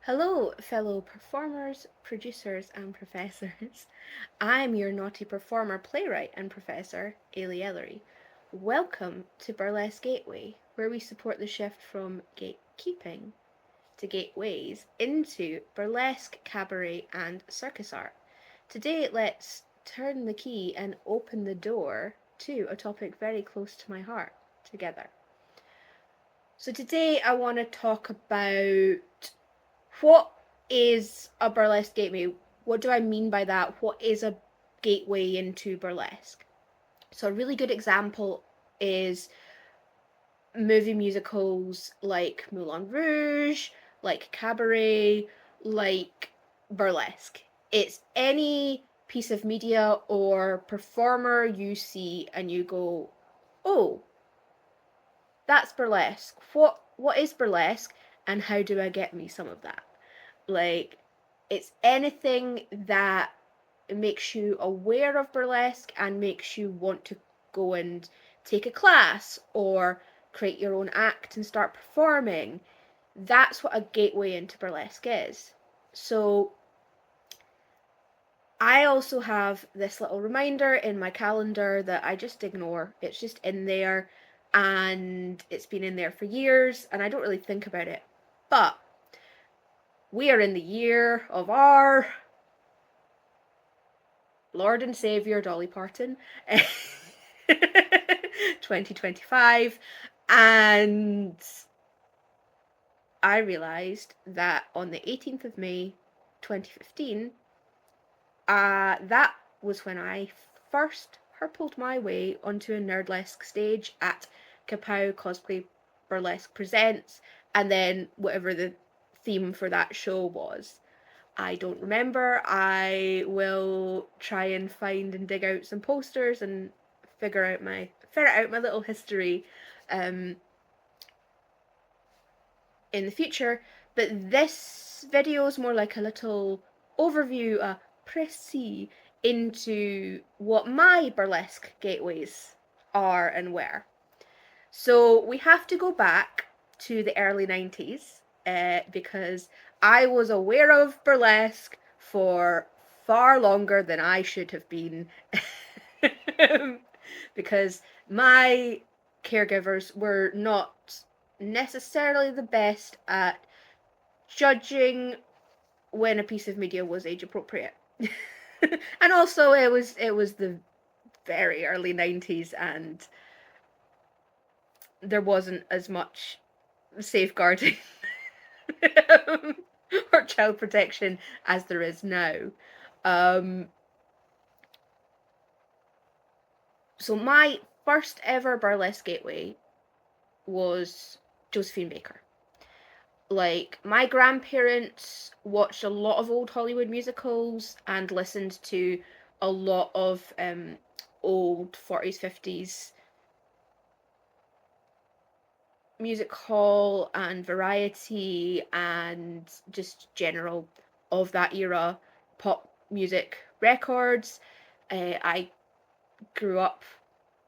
Hello, fellow performers, producers, and professors. I'm your naughty performer, playwright, and professor, Eilidh. Welcome to Burlesque Gateway, where we support the shift from gatekeeping to gateways into burlesque, cabaret, and circus art. Today, let's turn the key and open the door to a topic very close to my heart together. So, today I want to talk about what is a burlesque gateway? What do I mean by that? What is a gateway into burlesque? So, a really good example is movie musicals like Moulin Rouge, like Cabaret, like Burlesque. It's any piece of media or performer you see and you go, oh, that's burlesque. What is burlesque and how do I get me some of that? Like, it's anything that makes you aware of burlesque and makes you want to go and take a class or create your own act and start performing. That's what a gateway into burlesque is. So I also have this little reminder in my calendar that I just ignore. It's just in there and it's been in there for years and I don't really think about it. But we are in the year of our Lord and Saviour Dolly Parton, 2025, and I realised that on the 18th of May 2015, that was when I first hurpled my way onto a nerdlesque stage at Kapow Cosplay Burlesque Presents, and then whatever the theme for that show was. I don't remember. I will try and find and dig out some posters and ferret out my little history in the future. But this video is more like a little overview, a précis into what my burlesque gateways are and were. So we have to go back to the early 90s because I was aware of burlesque for far longer than I should have been. Because my caregivers were not necessarily the best at judging when a piece of media was age appropriate. And also it was the very early 90s and there wasn't as much safeguarding or child protection as there is now. So my first ever burlesque gateway was Josephine Baker. Like, my grandparents watched a lot of old Hollywood musicals and listened to a lot of old 40s, 50s music hall and variety and just general of that era pop music records. I grew up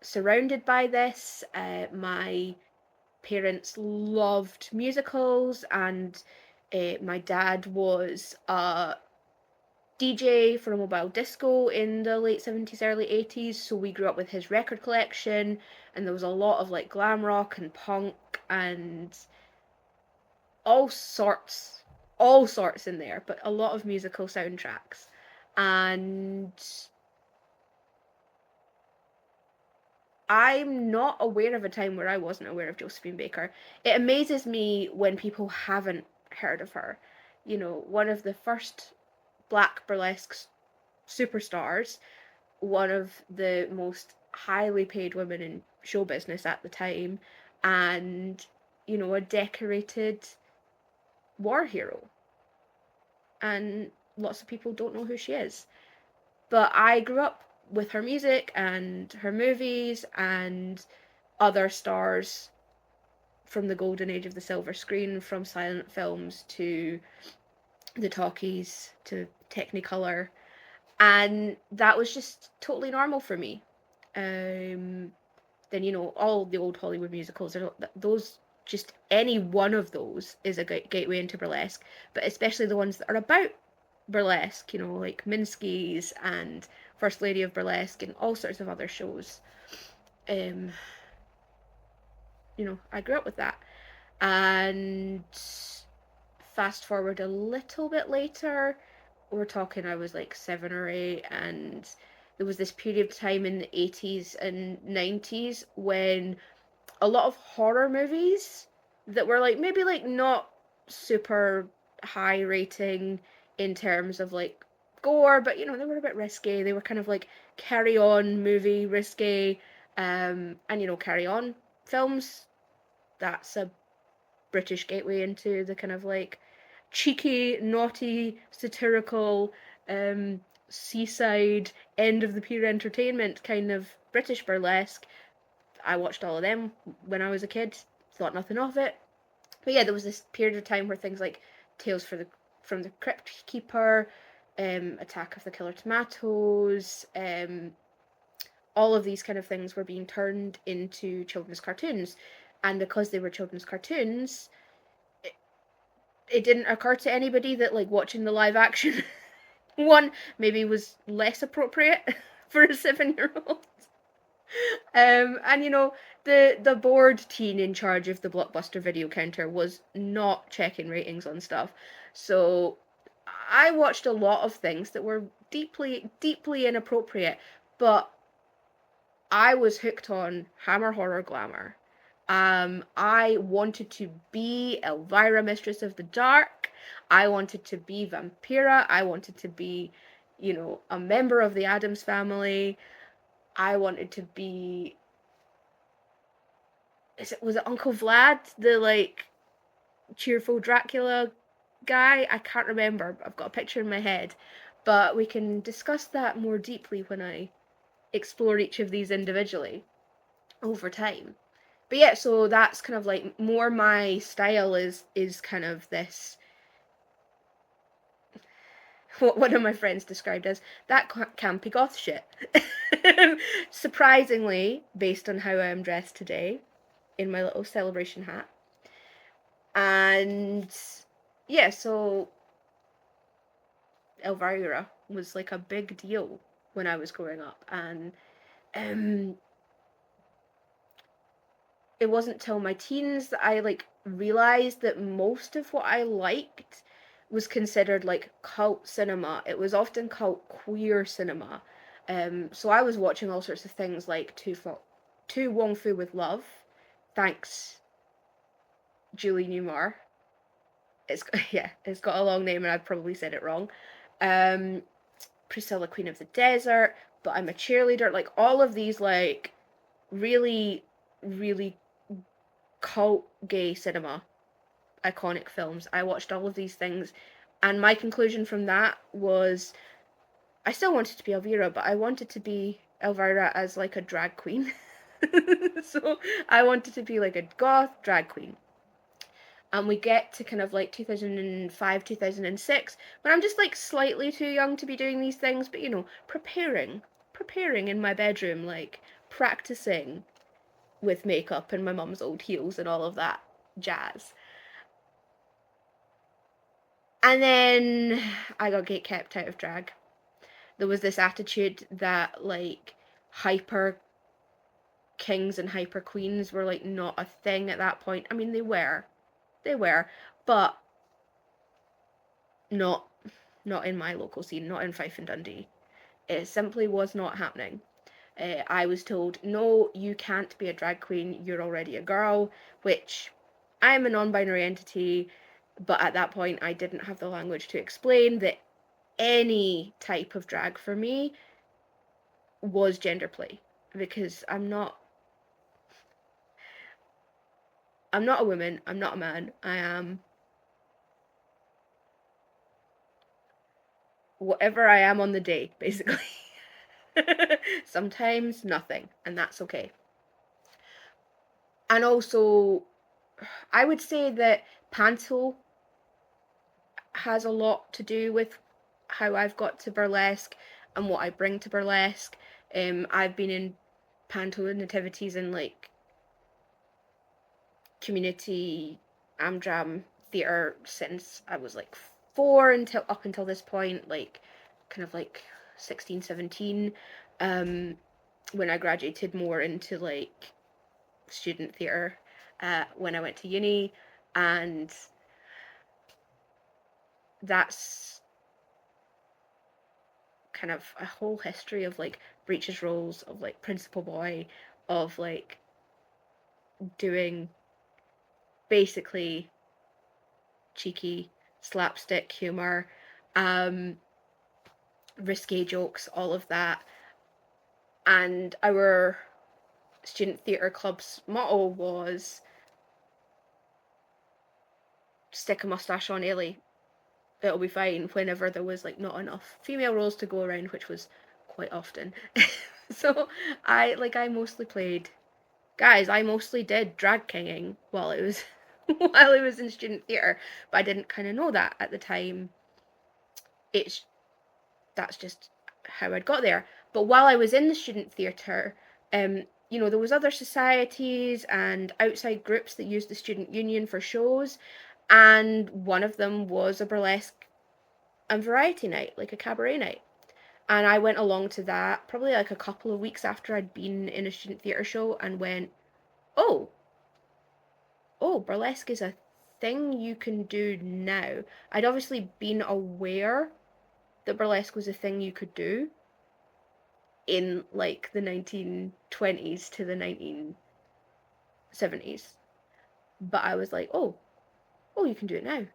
surrounded by this. My parents loved musicals, and my dad was a DJ for a mobile disco in the late 70s, early 80s, so we grew up with his record collection, and there was a lot of like glam rock and punk and all sorts in there, but a lot of musical soundtracks. And I'm not aware of a time where I wasn't aware of Josephine Baker. It amazes me when people haven't heard of her. You know, one of the first black burlesque superstars, one of the most highly paid women in show business at the time, and, you know, a decorated war hero. And lots of people don't know who she is. But I grew up with her music and her movies and other stars from the golden age of the silver screen, from silent films to the talkies to Technicolor, and that was just totally normal for me. Then, you know, all the old Hollywood musicals, those just any one of those is a gateway into burlesque, but especially the ones that are about burlesque, you know, like Minsky's and First Lady of Burlesque and all sorts of other shows. You know, I grew up with that. And fast forward a little bit later, we're talking I was like 7 or 8, and there was this period of time in the 80s and 90s when a lot of horror movies that were like maybe like not super high rating in terms of like gore, but you know, they were a bit risky. They were kind of like Carry On movie risky. And you know, Carry On films, that's a British gateway into the kind of like cheeky, naughty, satirical, seaside, end of the pier entertainment kind of British burlesque. I watched all of them when I was a kid, thought nothing of it. But yeah, there was this period of time where things like Tales from the Crypt Keeper, Attack of the Killer Tomatoes, all of these kind of things were being turned into children's cartoons. And because they were children's cartoons, it didn't occur to anybody that like watching the live action one maybe was less appropriate for a 7-year-old. And you know, the bored teen in charge of the Blockbuster video counter was not checking ratings on stuff. So I watched a lot of things that were deeply, deeply inappropriate, but I was hooked on Hammer Horror Glamour. I wanted to be Elvira, Mistress of the Dark. I wanted to be Vampira. I wanted to be, you know, a member of the Addams family. I wanted to be. Was it Uncle Vlad, the like cheerful Dracula guy? I can't remember. I've got a picture in my head, but we can discuss that more deeply when I explore each of these individually over time. But yeah, so that's kind of like more my style is kind of this, what one of my friends described as that campy goth shit. Surprisingly, based on how I am dressed today in my little celebration hat. And yeah, so Elvira was like a big deal when I was growing up, and um it wasn't till my teens that I like realized that most of what I liked was considered like cult cinema. It was often cult queer cinema. So I was watching all sorts of things like To Wong Fu with Love. Thanks, Julie Newmar. It's yeah, it's got a long name and I've probably said it wrong. Um, Priscilla, Queen of the Desert, But I'm a Cheerleader. Like all of these like really, really cult gay cinema iconic films. I watched all of these things, and my conclusion from that was I still wanted to be Elvira, but I wanted to be Elvira as like a drag queen. So I wanted to be like a goth drag queen. And we get to kind of like 2005, 2006, when I'm just like slightly too young to be doing these things, but you know, preparing in my bedroom, like practicing with makeup and my mum's old heels and all of that jazz. And then I got gate kept out of drag. There was this attitude that like hyper kings and hyper queens were like not a thing at that point. I mean, they were, but not in my local scene, not in Fife and Dundee. It simply was not happening. I was told, no, you can't be a drag queen, you're already a girl, which I am a non-binary entity, but at that point I didn't have the language to explain that any type of drag for me was gender play, because I'm not a woman, I'm not a man, I am whatever I am on the day, basically. Sometimes nothing, and that's okay. And also, I would say that panto has a lot to do with how I've got to burlesque and what I bring to burlesque. I've been in panto nativities in like community Amdram theatre since I was like 4 up until this point, like kind of like 16, 17, when I graduated more into like student theatre when I went to uni, and that's kind of a whole history of like breeches roles, of like principal boy, of like doing basically cheeky slapstick humor, risque jokes, all of that. And our student theatre club's motto was stick a mustache on Eilidh, it'll be fine, whenever there was like not enough female roles to go around, which was quite often. So I mostly played guys, I mostly did drag kinging while it was while I was in student theatre, but I didn't kind of know that at the time. It's that's just how I'd got there. But while I was in the student theatre, there was other societies and outside groups that used the student union for shows, and one of them was a burlesque and variety night, like a cabaret night. And I went along to that probably like a couple of weeks after I'd been in a student theatre show and went, oh, burlesque is a thing you can do now. I'd obviously been aware that burlesque was a thing you could do in like the 1920s to the 1970s. But I was like, oh, you can do it now.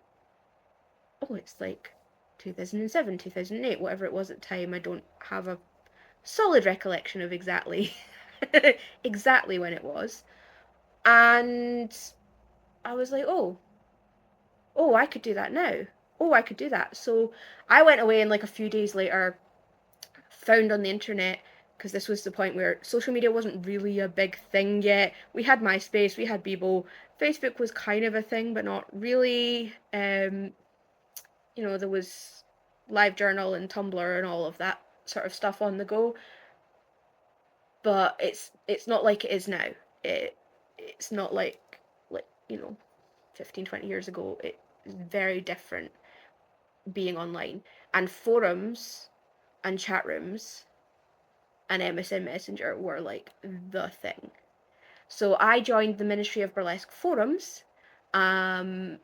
Oh, it's like 2007, 2008, whatever it was at the time. I don't have a solid recollection of exactly exactly when it was. And I was like, I could do that now. Oh, I could do that. So I went away and like a few days later found on the internet, because this was the point where social media wasn't really a big thing yet. We had MySpace, we had Bebo, Facebook was kind of a thing, but not really. There was LiveJournal and Tumblr and all of that sort of stuff on the go. But it's not like it is now. It's not like 15, 20 years ago. It's very different being online. And forums and chat rooms and MSN Messenger were like the thing. So I joined the Ministry of Burlesque forums, and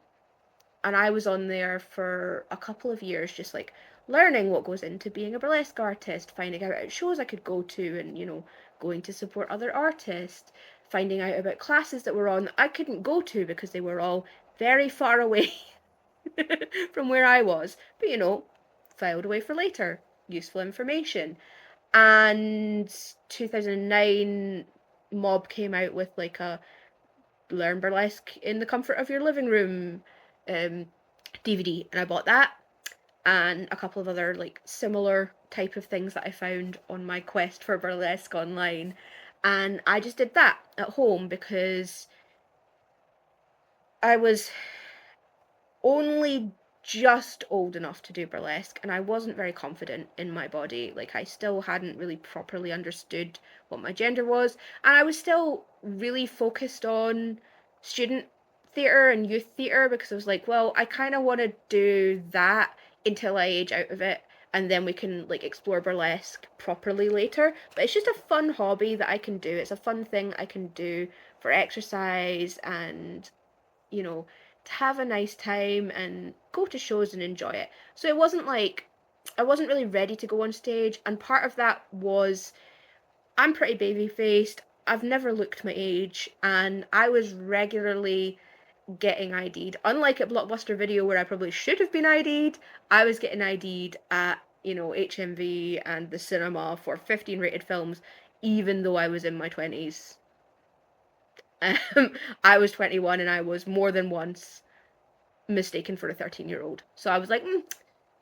I was on there for a couple of years, just like learning what goes into being a burlesque artist, finding out shows I could go to, and going to support other artists, finding out about classes that were on that I couldn't go to because they were all very far away from where I was, but filed away for later, useful information. And 2009, Mob came out with like a Learn Burlesque in the Comfort of Your Living Room DVD, and I bought that and a couple of other like similar type of things that I found on my quest for burlesque online. And I just did that at home because I was only just old enough to do burlesque, and I wasn't very confident in my body. Like, I still hadn't really properly understood what my gender was, and I was still really focused on student theatre and youth theatre, because I was like, well, I kind of want to do that until I age out of it, and then we can like explore burlesque properly later. But it's just a fun hobby that I can do. It's a fun thing I can do for exercise and you know to have a nice time and go to shows and enjoy it. So it wasn't like I wasn't really ready to go on stage, and part of that was I'm pretty baby faced. I've never looked my age, and I was regularly getting ID'd. Unlike at Blockbuster Video, where I probably should have been ID'd, I was getting ID'd at HMV and the cinema for 15 rated films, even though I was in my 20s. I was 21 and I was more than once mistaken for a 13-year-old. So I was like,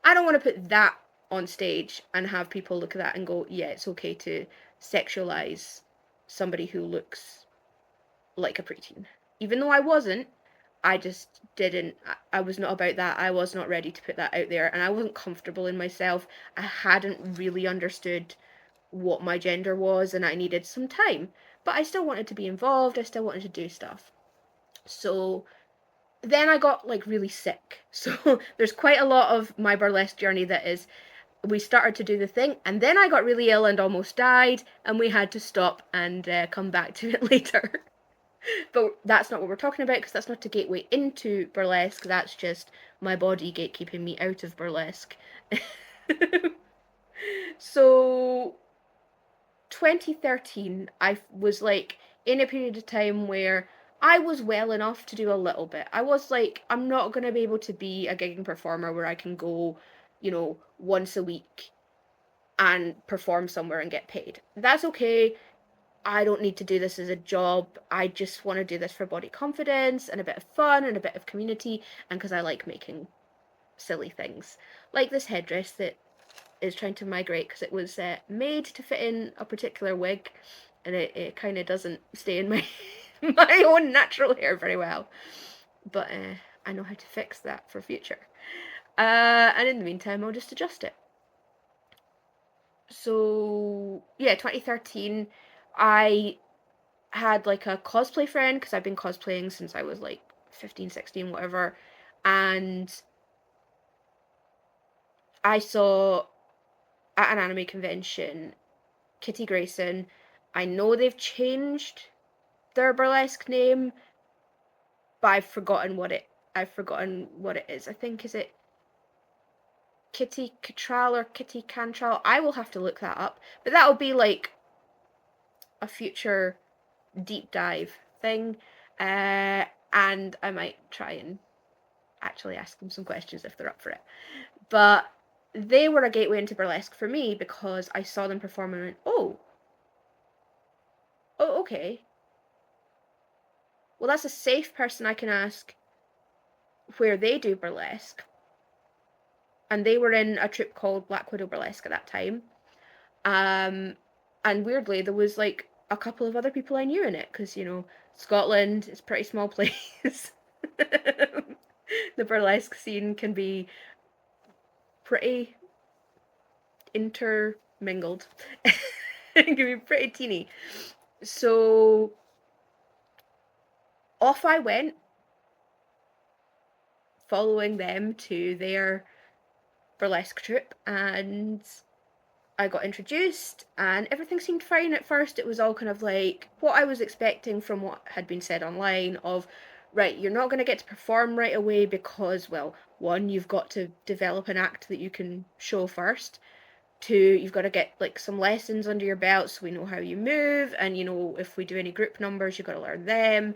I don't want to put that on stage and have people look at that and go, yeah, it's okay to sexualize somebody who looks like a preteen. Even though I wasn't, I just didn't. I was not about that. I was not ready to put that out there, and I wasn't comfortable in myself. I hadn't really understood what my gender was, and I needed some time. But I still wanted to be involved. I still wanted to do stuff. So then I got like really sick. So there's quite a lot of my burlesque journey that is, we started to do the thing, and then I got really ill and almost died, and we had to stop and come back to it later. But that's not what we're talking about, because that's not a gateway into burlesque. That's just my body gatekeeping me out of burlesque. So 2013, I was like in a period of time where I was well enough to do a little bit. I was like, I'm not going to be able to be a gigging performer where I can go, once a week and perform somewhere and get paid. That's okay. I don't need to do this as a job. I just want to do this for body confidence and a bit of fun and a bit of community, and because I like making silly things. Like this headdress that is trying to migrate because it was made to fit in a particular wig, and it kind of doesn't stay in my my own natural hair very well. But I know how to fix that for future. And in the meantime, I'll just adjust it. So yeah, 2013, I had like a cosplay friend, because I've been cosplaying since I was like 15, 16, whatever, and I saw at an anime convention Kitty Grayson. I know they've changed their burlesque name, but I've forgotten what it is. I think, is it Kitty Catral or Kitty Cantral? I will have to look that up. But that'll be like a future deep dive thing. And I might try and actually ask them some questions if they're up for it. But they were a gateway into burlesque for me, because I saw them perform and went, oh, okay. Well, that's a safe person I can ask where they do burlesque. And they were in a troupe called Black Widow Burlesque at that time. And weirdly, there was like a couple of other people I knew in it, because, Scotland is a pretty small place. The burlesque scene can be pretty intermingled. It can be pretty teeny. So off I went, following them to their burlesque troupe, and I got introduced, and everything seemed fine at first. It was all kind of like what I was expecting from what had been said online of, right, you're not going to get to perform right away because, well, one, you've got to develop an act that you can show first. Two, you've got to get like some lessons under your belt so we know how you move, and if we do any group numbers, you've got to learn them.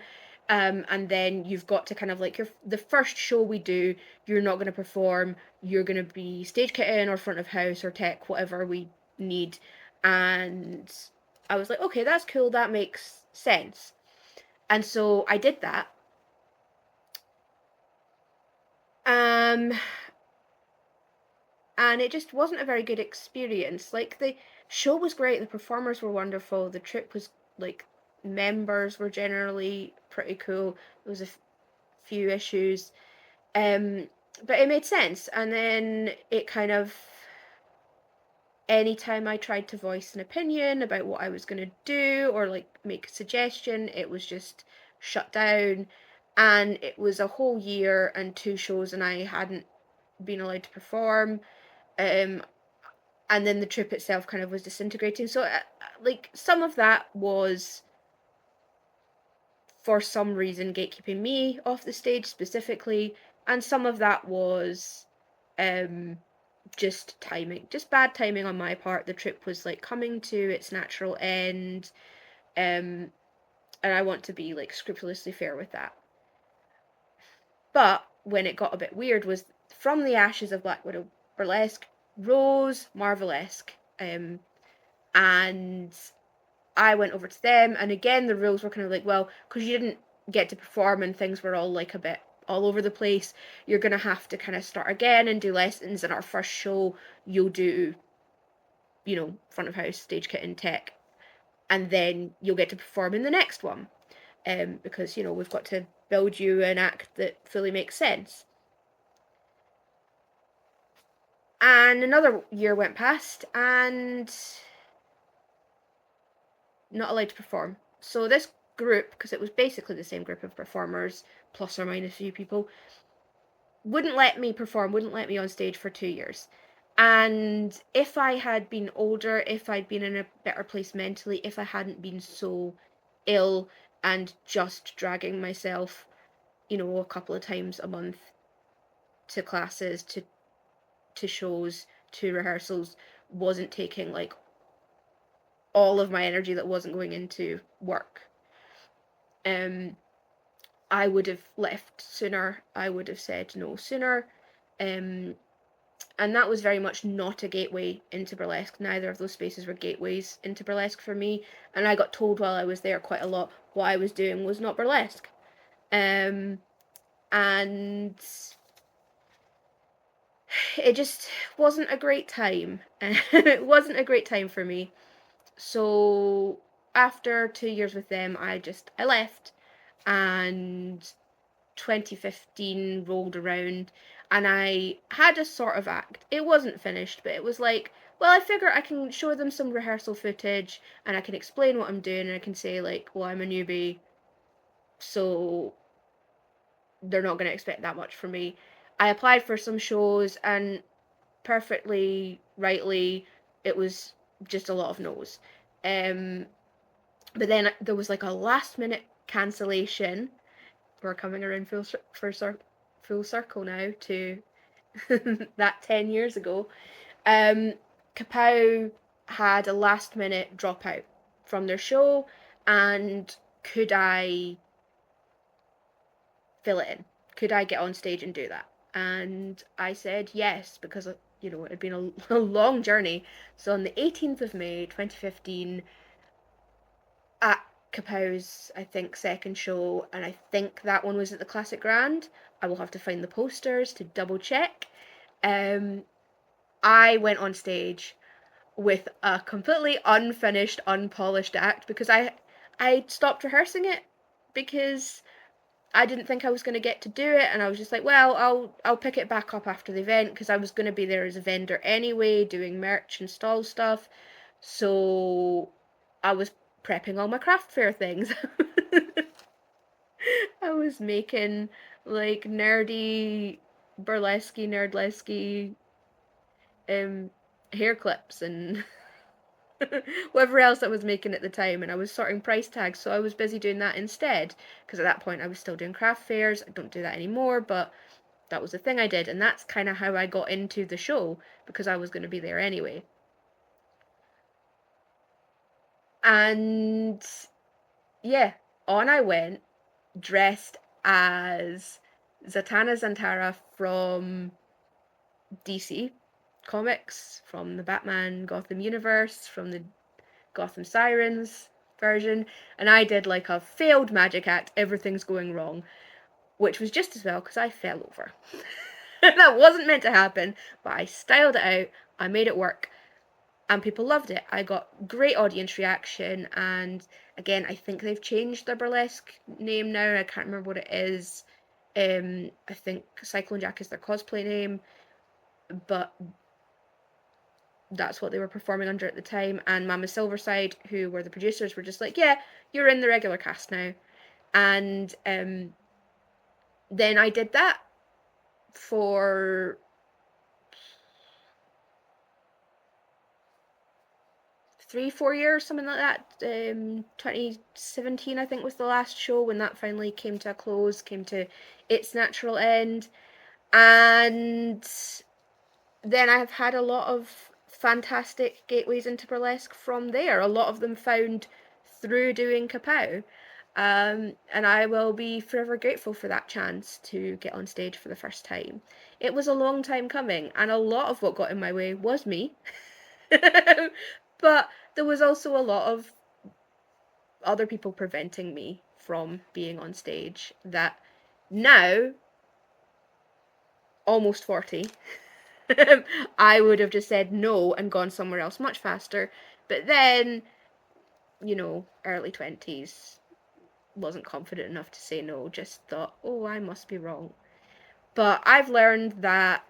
And then you've got to kind of like the first show we do, you're not going to perform, you're going to be stage kitten or front of house or tech, whatever we need. And I was like, okay, that's cool, that makes sense. And so I did that. And it just wasn't a very good experience. Like, the show was great, the performers were wonderful, the trip was like, members were generally pretty cool. There was a few issues, but it made sense. And then it kind of, anytime I tried to voice an opinion about what I was going to do or like make a suggestion, it was just shut down. And it was a whole year and 2 shows, and I hadn't been allowed to perform. And then the trip itself kind of was disintegrating. So, like, some of that was, for some reason, gatekeeping me off the stage specifically, and some of that was just timing, just bad timing on my part. The trip was like coming to its natural end, and I want to be like scrupulously fair with that. But when it got a bit weird was, from the ashes of Black Widow Burlesque rose Marvelesque, and I went over to them, and again the rules were kind of like, well, because you didn't get to perform and things were all like a bit all over the place, you're gonna have to kind of start again and do lessons. And our first show, you'll do, front of house, stage kitten, tech, and then you'll get to perform in the next one, because we've got to build you an act that fully makes sense. And another year went past, and not allowed to perform. So this group, because it was basically the same group of performers, plus or minus a few people, wouldn't let me perform, wouldn't let me on stage for 2 years. And if I had been older, if I'd been in a better place mentally, if I hadn't been so ill and just dragging myself, a couple of times a month to classes, to shows, to rehearsals, wasn't taking like all of my energy that wasn't going into work, I would have left sooner. I would have said no sooner. And that was very much not a gateway into burlesque. Neither of those spaces were gateways into burlesque for me. And I got told while I was there quite a lot what I was doing was not burlesque. And it just wasn't a great time. It wasn't a great time for me. So after 2 years with them, I left, and 2015 rolled around, and I had a sort of act. It wasn't finished, but it was like, well, I figure I can show them some rehearsal footage, and I can explain what I'm doing, and I can say like, well, I'm a newbie, so they're not going to expect that much from me. I applied for some shows, and perfectly rightly, it was just a lot of no's. But then there was like a last minute cancellation. We're coming around full circle now to that 10 years ago. Kapow had a last minute dropout from their show, and could I fill it in? Could I get on stage and do that? And I said yes, because it had been a long journey. So on the 18th of May 2015, at Kapow's, I think, second show, and I think that one was at the Classic Grand. I will have to find the posters to double check. I went on stage with a completely unfinished, unpolished act, because I stopped rehearsing it because I didn't think I was going to get to do it, and I was just like, well, I'll pick it back up after the event, because I was going to be there as a vendor anyway, doing merch and stall stuff. So I was prepping all my craft fair things. I was making like nerdy, nerdlesky hair clips and whatever else I was making at the time, and I was sorting price tags, so I was busy doing that instead, because at that point I was still doing craft fairs. I don't do that anymore, but that was the thing I did, and that's kind of how I got into the show, because I was going to be there anyway. And yeah, on I went, dressed as Zatanna Zantara from DC Comics, from the Batman Gotham universe, from the Gotham Sirens version, and I did like a failed magic act, everything's going wrong, which was just as well because I fell over. That wasn't meant to happen, but I styled it out, I made it work, and people loved it. I got great audience reaction, and again, I think they've changed their burlesque name now. I can't remember what it is. I think Cyclone Jack is their cosplay name, but that's what they were performing under at the time. And Mama Silverside, who were the producers, were just like, yeah, you're in the regular cast now. And then I did that for 3-4 years, something like that. 2017, I think, was the last show when that finally came to a close, came to its natural end. And then I've had a lot of fantastic gateways into burlesque from there. A lot of them found through doing Kapow. And I will be forever grateful for that chance to get on stage for the first time. It was a long time coming, and a lot of what got in my way was me. But there was also a lot of other people preventing me from being on stage that now, almost 40, I would have just said no and gone somewhere else much faster. But then, early 20s, wasn't confident enough to say no, just thought, oh, I must be wrong. But I've learned that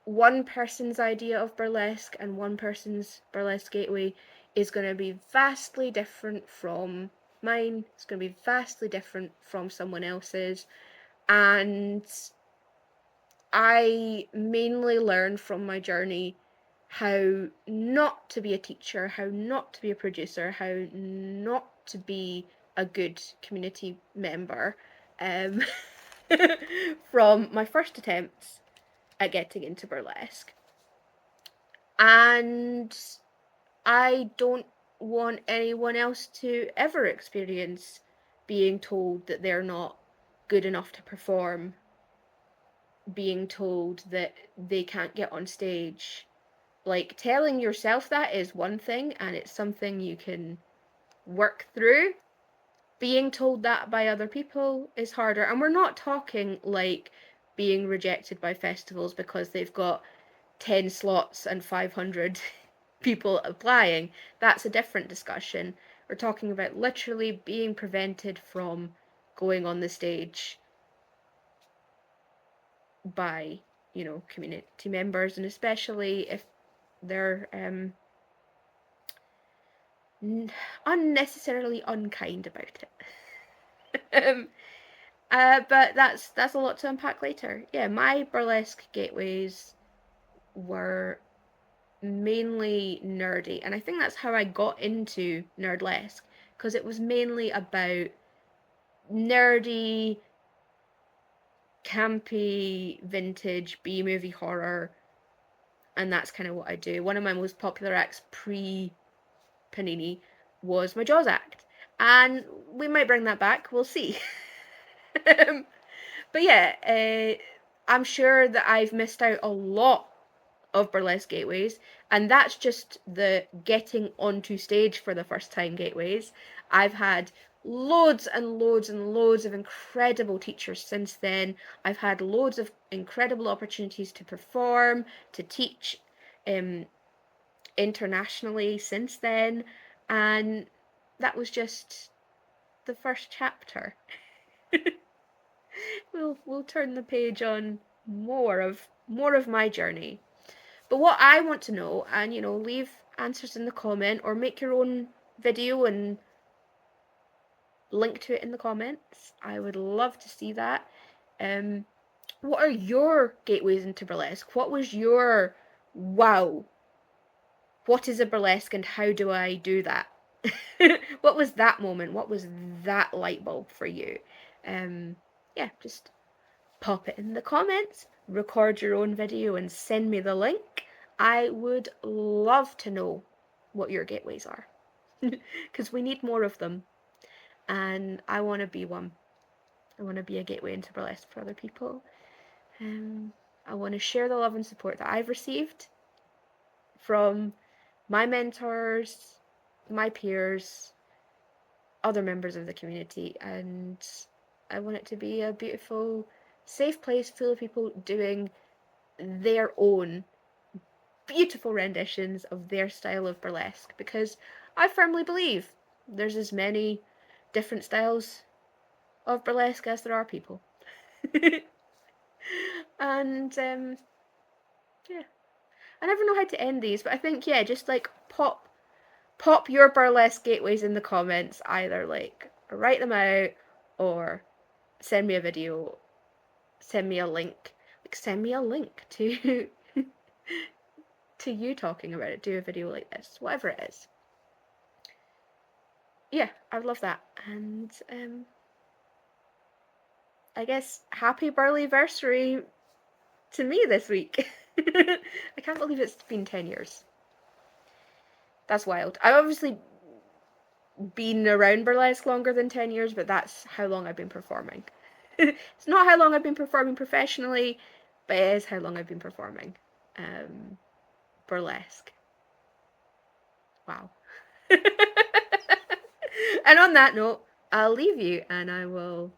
one person's idea of burlesque and one person's burlesque gateway is going to be vastly different from mine. It's going to be vastly different from someone else's. And I mainly learned from my journey how not to be a teacher, how not to be a producer, how not to be a good community member from my first attempts at getting into burlesque. And I don't want anyone else to ever experience being told that they're not good enough to perform, being told that they can't get on stage. Like, telling yourself that is one thing, and it's something you can work through. Being told that by other people is harder. And we're not talking like being rejected by festivals because they've got 10 slots and 500 people applying. That's a different discussion. We're talking about literally being prevented from going on the stage by, you know, community members, and especially if they're unnecessarily unkind about it. But that's a lot to unpack later. Yeah, my burlesque gateways were mainly nerdy, and I think that's how I got into nerdlesque, because it was mainly about nerdy, campy, vintage B-movie horror, and that's kind of what I do. One of my most popular acts pre-Panini was my Jaws act, and we might bring that back, we'll see. But yeah, I'm sure that I've missed out a lot of burlesque gateways, and that's just the getting onto stage for the first time gateways. I've had loads and loads and loads of incredible teachers since then. I've had loads of incredible opportunities to perform, to teach internationally since then, and that was just the first chapter. We'll turn the page on more of my journey. But what I want to know, and you know, leave answers in the comment or make your own video and link to it in the comments. I would love to see that. What are your gateways into burlesque? What was your wow? What is a burlesque and how do I do that? What was that moment? What was that light bulb for you? Yeah, just pop it in the comments, record your own video and send me the link. I would love to know what your gateways are, because we need more of them, and I want to be one. I want to be a gateway into burlesque for other people. I want to share the love and support that I've received from my mentors, my peers, other members of the community, and I want it to be a beautiful, safe place full of people doing their own beautiful renditions of their style of burlesque, because I firmly believe there's as many different styles of burlesque as there are people. And yeah, I never know how to end these, but I think, yeah, just like pop your burlesque gateways in the comments, either like write them out or send me a video, send me a link, to to you talking about it, do a video like this, whatever it is. Yeah, I'd love that. And I guess happy Burlyversary to me this week. I can't believe it's been 10 years. That's wild. I've obviously been around burlesque longer than 10 years, but that's how long I've been performing. It's not how long I've been performing professionally, but it is how long I've been performing burlesque. Wow. And on that note, I'll leave you and I will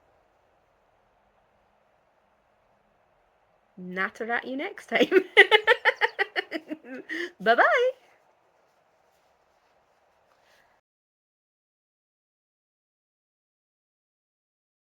natter at you next time. Bye bye.